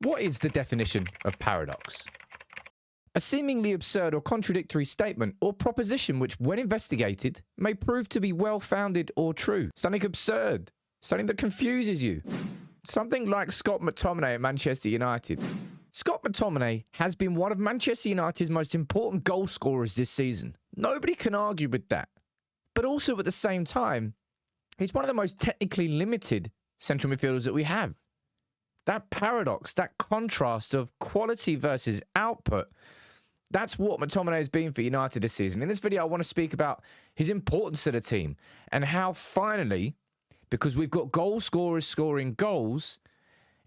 What is the definition of paradox? A seemingly absurd or contradictory statement or proposition which, when investigated, may prove to be well-founded or true. Something absurd. Something that confuses you. Something like Scott McTominay at Manchester United. Scott McTominay has been one of Manchester United's most important goal scorers this season. Nobody can argue with that. But also at the same time, he's one of the most technically limited central midfielders that we have. That paradox, that contrast of quality versus output, that's what McTominay has been for United this season. In this video, I want to speak about his importance to the team and how finally, because we've got goal scorers scoring goals,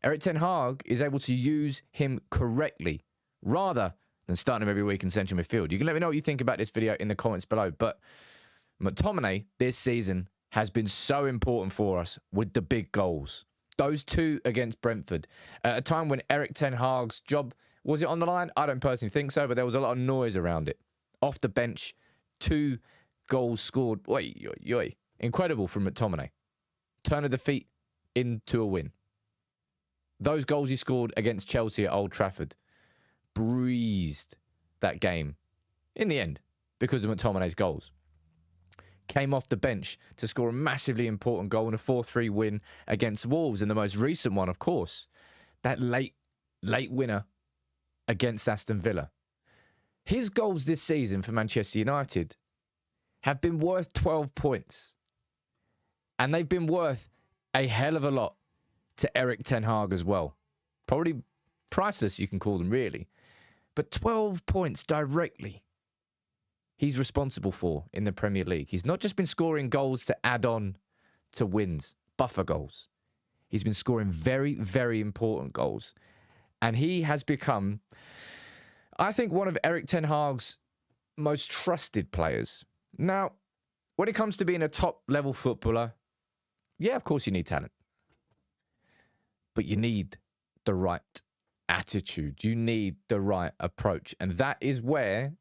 Erik ten Hag is able to use him correctly rather than starting him every week in central midfield. You can let me know what you think about this video in the comments below. But McTominay this season has been so important for us with the big goals. Those two against Brentford. At a time when Erik ten Hag's job, was it on the line? I don't personally think so, but there was a lot of noise around it. Off the bench, 2 goals scored. Incredible from McTominay. Turn of defeat into a win. Those goals he scored against Chelsea at Old Trafford breezed that game in the end because of McTominay's goals. Came off the bench to score a massively important goal in a 4-3 win against Wolves, and the most recent one, of course, that late winner against Aston Villa. His goals this season for Manchester United have been worth 12 points, and they've been worth a hell of a lot to Erik ten Hag as well. Probably priceless, you can call them, really. But 12 points directly he's responsible for in the Premier League. He's not just been scoring goals to add on to wins, buffer goals. He's been scoring very, very important goals. And he has become, I think, one of Erik ten Hag's most trusted players. Now, when it comes to being a top-level footballer, yeah, of course you need talent. But you need the right attitude. You need the right approach. And that is where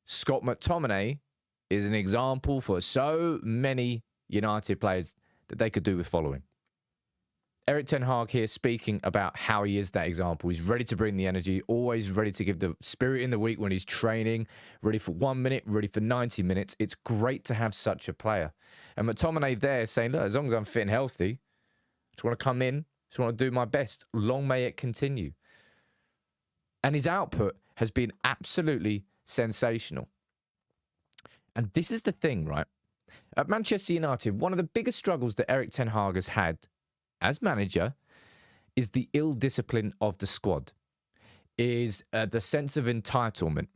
Scott McTominay is an example for so many United players that they could do with following. Erik ten Hag here speaking about how he is that example. He's ready to bring the energy, always ready to give the spirit in the week when he's training, ready for 1 minute, ready for 90 minutes. It's great to have such a player. And McTominay there saying, look, as long as I'm fit and healthy, I just want to come in, just want to do my best. Long may it continue. And his output has been absolutely sensational. And this is the thing, right? At Manchester United, one of the biggest struggles that Erik ten Hag has had as manager is the ill discipline of the squad, is the sense of entitlement,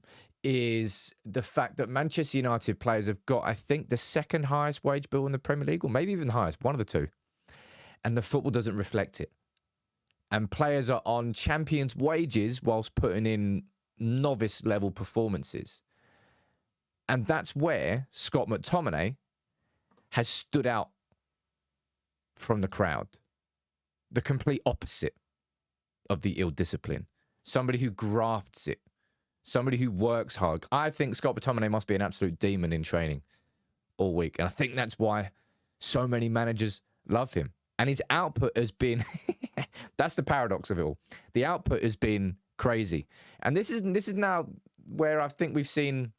is the fact that Manchester United players have got, I think, the second highest wage bill in the Premier League, or maybe even the highest, one of the two. And the football doesn't reflect it. And players are on champions' wages whilst putting in novice-level performances. And that's where Scott McTominay has stood out from the crowd. The complete opposite of the ill discipline. Somebody who grafts it. Somebody who works hard. I think Scott McTominay must be an absolute demon in training all week. And I think that's why so many managers love him. And his output has been... that's the paradox of it all. The output has been crazy. And this is now where I think we've seen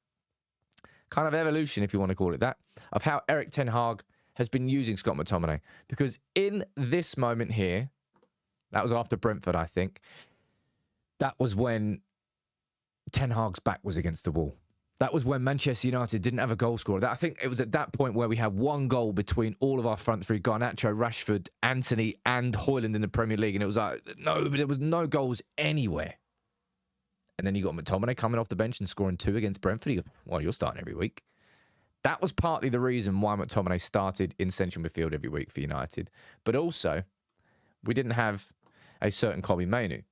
kind of evolution, if you want to call it that, of how Erik ten Hag has been using Scott McTominay. Because in this moment here, that was after Brentford, I think, that was when ten Hag's back was against the wall. That was when Manchester United didn't have a goal scorer. I think it was at that point where we had one goal between all of our front three, Garnacho, Rashford, Antony, and Højlund in the Premier League. And it was like, no, but there was no goals anywhere. And then you got McTominay coming off the bench and scoring 2 against Brentford. You go, well, you're starting every week. That was partly the reason why McTominay started in central midfield every week for United. But also, we didn't have a certain Kobbie Mainoo.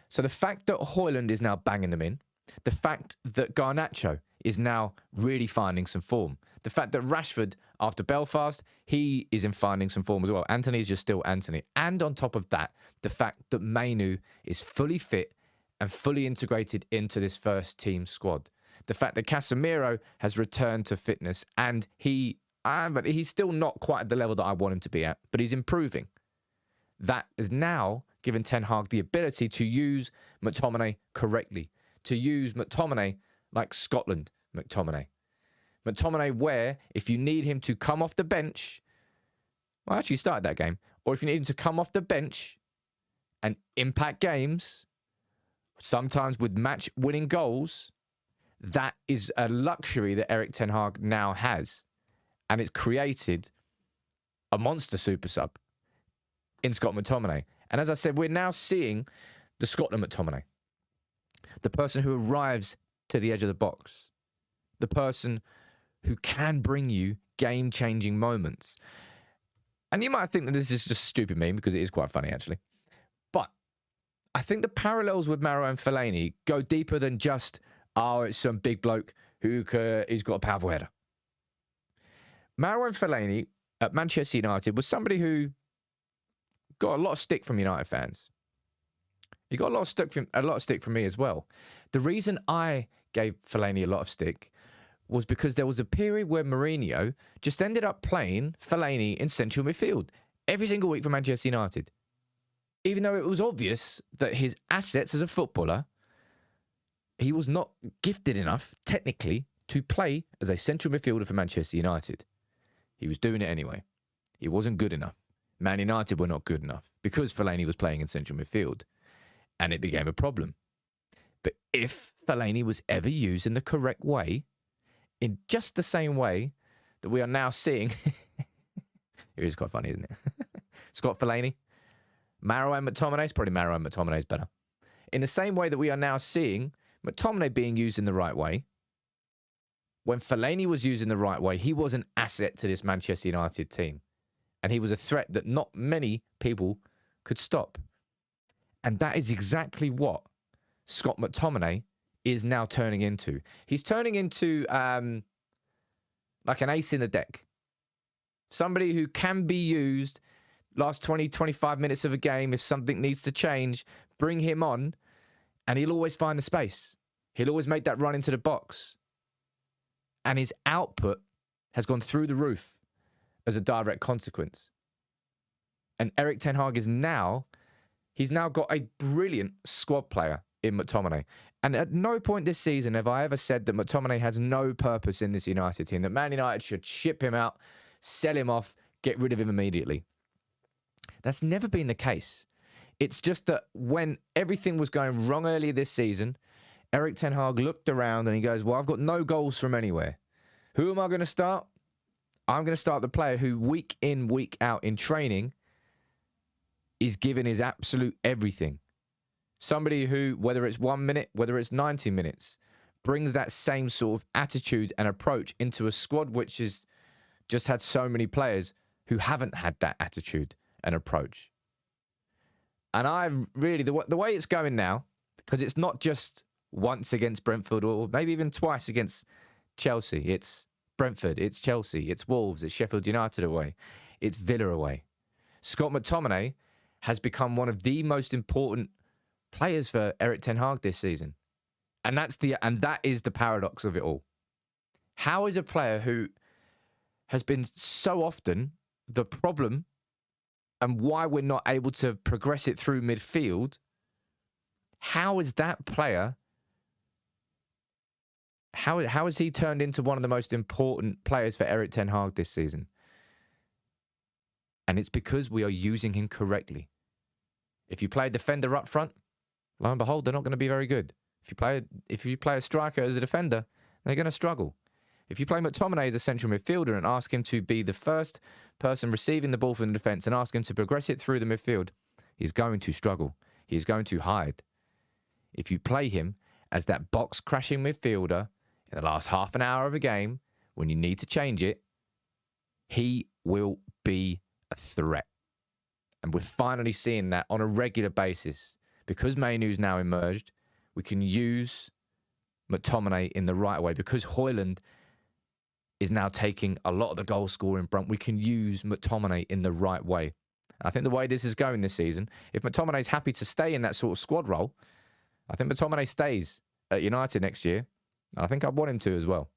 So the fact that Højlund is now banging them in, the fact that Garnacho is now really finding some form, the fact that Rashford, after Belfast, he is in finding some form as well. Antony is just still Antony. And on top of that, the fact that Mainoo is fully fit and fully integrated into this first team squad. The fact that Casemiro has returned to fitness and but he's still not quite at the level that I want him to be at, but he's improving. That has now giving Ten Hag the ability to use McTominay correctly, to use McTominay like Scotland McTominay. McTominay where, if you need him to come off the bench, well, actually started that game, or if you need him to come off the bench and impact games, sometimes with match-winning goals, that is a luxury that Erik Ten Hag now has. And it's created a monster super sub in Scott McTominay. And as I said, we're now seeing the Scotland McTominay. The person who arrives to the edge of the box. The person who can bring you game-changing moments. And you might think that this is just a stupid meme, because it is quite funny, actually. But I think the parallels with Marouane Fellaini go deeper than just, oh, it's some big bloke who's got a powerful header. Marouane Fellaini at Manchester United was somebody who got a lot of stick from United fans. He got a lot of stick from me as well. The reason I gave Fellaini a lot of stick was because there was a period where Mourinho just ended up playing Fellaini in central midfield every single week for Manchester United. Even though it was obvious that his assets as a footballer, he was not gifted enough, technically, to play as a central midfielder for Manchester United. He was doing it anyway. He wasn't good enough. Man United were not good enough because Fellaini was playing in central midfield. And it became a problem. But if Fellaini was ever used in the correct way, in just the same way that we are now seeing... It is quite funny, isn't it? Scott Fellaini. Marouane McTominay's probably Marouane McTominay's better. In the same way that we are now seeing McTominay being used in the right way, when Fellaini was used in the right way, he was an asset to this Manchester United team. And he was a threat that not many people could stop. And that is exactly what Scott McTominay is now turning into. He's turning into like an ace in the deck. Somebody who can be used last 20, 25 minutes of a game. If something needs to change, bring him on and he'll always find the space. He'll always make that run into the box. And his output has gone through the roof as a direct consequence. And Erik Ten Hag is now... He's now got a brilliant squad player in McTominay. And at no point this season have I ever said that McTominay has no purpose in this United team, that Man United should ship him out, sell him off, get rid of him immediately. That's never been the case. It's just that when everything was going wrong earlier this season, Erik Ten Hag looked around and he goes, well, I've got no goals from anywhere. Who am I going to start? I'm going to start the player who week in, week out in training is giving his absolute everything. Somebody who, whether it's 1 minute, whether it's 90 minutes, brings that same sort of attitude and approach into a squad which has just had so many players who haven't had that attitude and approach. And I really, the way it's going now, because it's not just once against Brentford or maybe even twice against Chelsea. It's Brentford, it's Chelsea, it's Wolves, it's Sheffield United away, it's Villa away. Scott McTominay has become one of the most important players for Erik Ten Hag this season. And that is the paradox of it all. How is a player who has been so often the problem and why we're not able to progress it through midfield, how is that player, how has he turned into one of the most important players for Erik Ten Hag this season? And it's because we are using him correctly. If you play a defender up front, lo and behold, they're not going to be very good. If you play a striker as a defender, they're going to struggle. If you play McTominay as a central midfielder and ask him to be the first person receiving the ball from the defence and ask him to progress it through the midfield, he's going to struggle. He's going to hide. If you play him as that box-crashing midfielder in the last half an hour of a game, when you need to change it, he will be a threat. And we're finally seeing that on a regular basis. Because Mainoo's now emerged, we can use McTominay in the right way. Because Højlund is now taking a lot of the goal scoring brunt, we can use McTominay in the right way. I think the way this is going this season, if McTominay's happy to stay in that sort of squad role, I think McTominay stays at United next year. I think I'd want him to as well.